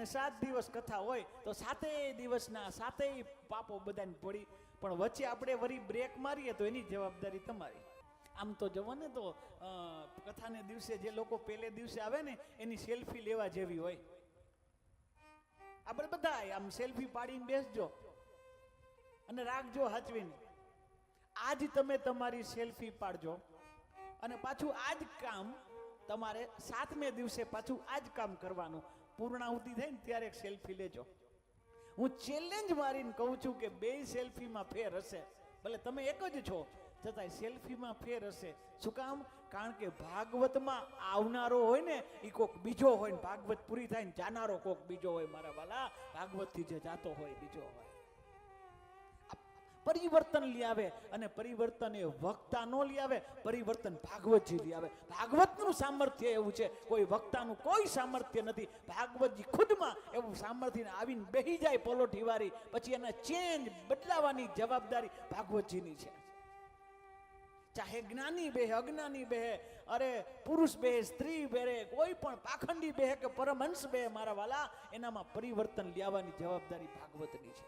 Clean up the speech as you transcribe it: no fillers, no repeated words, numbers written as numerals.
અને 7 દિવસ કથા હોય તો 7 દિવસના 7 પાપો બધાને પડી, પણ વચ્ચે આપણે વળી બ્રેક મારીએ તો એની જવાબદારી તમારી. આમ તો જવો ને તો કથાને દિવસે જે લોકો પહેલે દિવસે આવે ને એની સેલ્ફી લેવા જેવી હોય. આપણે બધા આમ સેલ્ફી પાડીને બેસજો અને રાખજો હાચવીને. આજ તમે તમારી સેલ્ફી પાડજો અને પાછું આજ કામ તમારે 7મે દિવસે પાછું આજ કામ કરવાનું. પૂર્ણાહુતિ થાય ને ત્યારે એક સેલ્ફી લેજો. હું ચેલેન્જ મારીને કહું છું કે 2 સેલ્ફીમાં ફેર હશે. ભલે તમે એક જ છો છતાંય સેલ્ફીમાં ફેર હશે. શું કામ? કારણ કે ભાગવતમાં આવનારો હોય ને એ કોક બીજો હોય ને ભાગવત પૂરી થાય ને જાનારો કોક બીજો હોય. મારા વાલા, ભાગવતથી જે જાતો હોય બીજો હોય. પરિવર્તન લઈ આવે અને પરિવર્તન એ વક્તા નો લઈ આવે, પરિવર્તન ભાગવતજી લઈ આવે. ભાગવતનું સામર્થ્ય એવું છે, કોઈ વક્તાનું કોઈ સામર્થ્ય નથી. ભાગવતજી ખુદમાં એવું સામર્થ્ય આવીને બેહી જાય પલોઠી વાળી, પછી એના ચેન્જ બદલાવાની જવાબદારી ભાગવતજીની છે. ચાહે જ્ઞાની બેહે, અજ્ઞાની બેહે, અરે પુરુષ બેહે, સ્ત્રી બેહે, કોઈ પણ પાખંડી બેહે કે પરમહંસ બેહે, મારા વાલા, એનામાં પરિવર્તન લાવવાની જવાબદારી ભાગવતની છે.